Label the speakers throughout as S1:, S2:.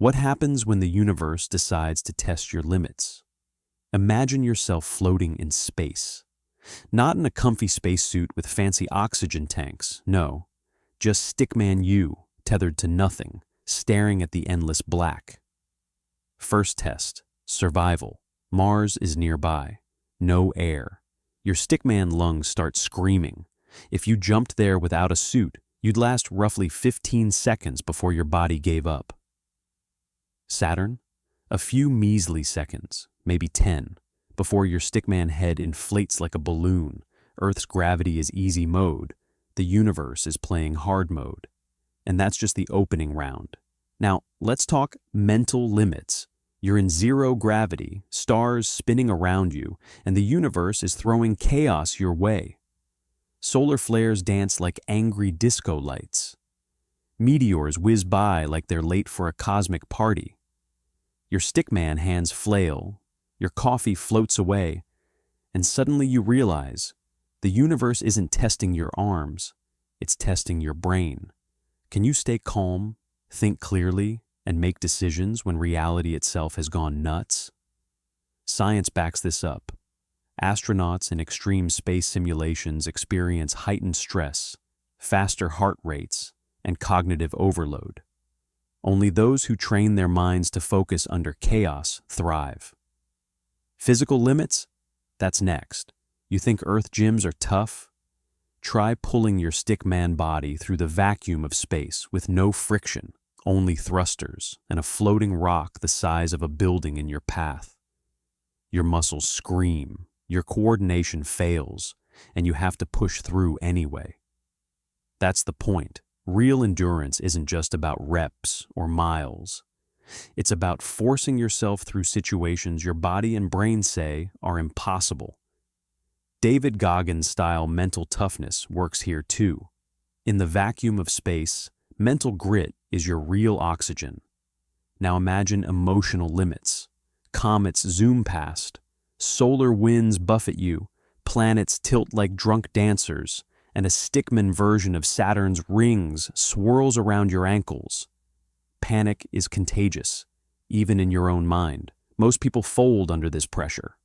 S1: What happens when the universe decides to test your limits? Imagine yourself floating in space. Not in a comfy spacesuit with fancy oxygen tanks, no. Just stickman you, tethered to nothing, staring at the endless black. First test, survival. Mars is nearby. No air. Your stickman lungs start screaming. If you jumped there without a suit, you'd last roughly 15 seconds before your body gave up. Saturn? A few measly seconds, maybe 10, before your stickman head inflates like a balloon. Earth's gravity is easy mode. The universe is playing hard mode. And that's just the opening round. Now, let's talk mental limits. You're in zero gravity, stars spinning around you, and the universe is throwing chaos your way. Solar flares dance like angry disco lights. Meteors whiz by like they're late for a cosmic party. Your stickman hands flail, your coffee floats away, and suddenly you realize the universe isn't testing your arms, it's testing your brain. Can you stay calm, think clearly, and make decisions when reality itself has gone nuts? Science backs this up. Astronauts in extreme space simulations experience heightened stress, faster heart rates, and cognitive overload. Only those who train their minds to focus under chaos thrive. Physical limits? That's next. You think Earth gyms are tough? Try pulling your stickman body through the vacuum of space with no friction, only thrusters, and a floating rock the size of a building in your path. Your muscles scream, your coordination fails, and you have to push through anyway. That's the point. Real endurance isn't just about reps or miles. It's about forcing yourself through situations your body and brain say are impossible. David Goggins-style mental toughness works here too. In the vacuum of space, mental grit is your real oxygen. Now imagine emotional limits. Comets zoom past, solar winds buffet you, planets tilt like drunk dancers, and a stickman version of Saturn's rings swirls around your ankles. Panic is contagious, even in your own mind. Most people fold under this pressure.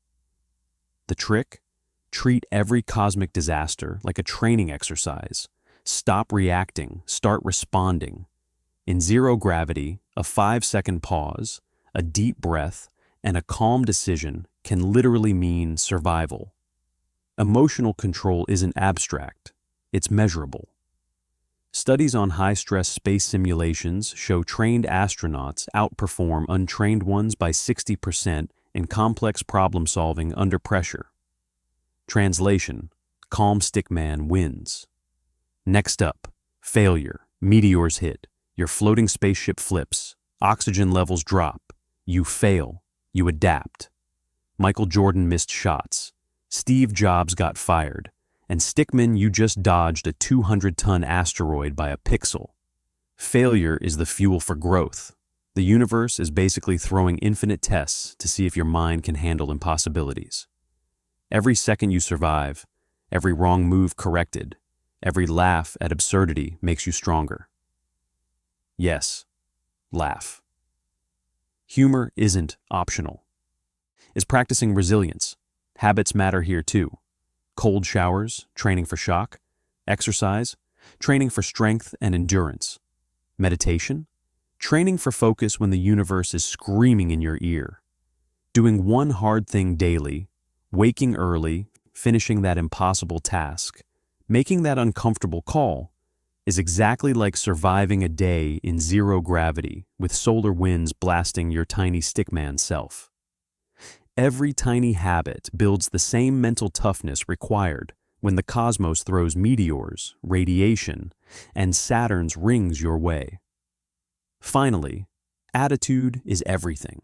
S1: The trick? Treat every cosmic disaster like a training exercise. Stop reacting, start responding. In zero gravity, a 5-second pause, a deep breath, and a calm decision can literally mean survival. Emotional control isn't abstract, it's measurable. Studies on high-stress space simulations show trained astronauts outperform untrained ones by 60% in complex problem-solving under pressure. Translation: calm stickman wins. Next up, failure. Meteors hit. Your floating spaceship flips. Oxygen levels drop. You fail. You adapt. Michael Jordan missed shots. Steve Jobs got fired. And stickman, you just dodged a 200-ton asteroid by a pixel. Failure is the fuel for growth. The universe is basically throwing infinite tests to see if your mind can handle impossibilities. Every second you survive, every wrong move corrected, every laugh at absurdity makes you stronger. Yes, laugh. Humor isn't optional. It's practicing resilience. Habits matter here too. Cold showers, training for shock. Exercise, training for strength and endurance. Meditation, training for focus when the universe is screaming in your ear. Doing one hard thing daily, waking early, finishing that impossible task, making that uncomfortable call, is exactly like surviving a day in zero gravity with solar winds blasting your tiny stickman self. Every tiny habit builds the same mental toughness required when the cosmos throws meteors, radiation, and Saturn's rings your way. Finally, attitude is everything.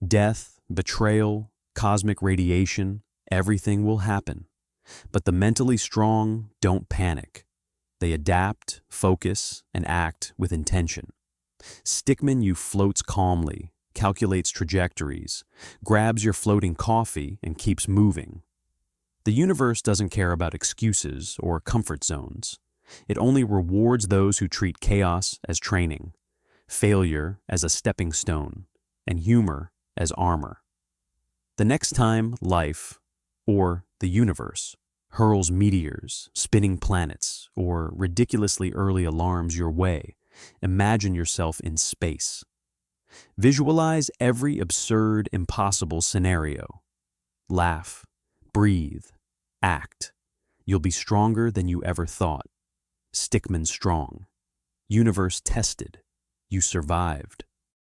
S1: Death, betrayal, cosmic radiation, everything will happen. But the mentally strong don't panic. They adapt, focus, and act with intention. Stickman you floats calmly, calculates trajectories, grabs your floating coffee, and keeps moving. The universe doesn't care about excuses or comfort zones. It only rewards those who treat chaos as training. failure as a stepping stone, and humor as armor. The next time life, or the universe, hurls meteors, spinning planets, or ridiculously early alarms your way, imagine yourself in space. Visualize every absurd, impossible scenario. Laugh, breathe, act. You'll be stronger than you ever thought. Stickman strong. Universe tested. You survived.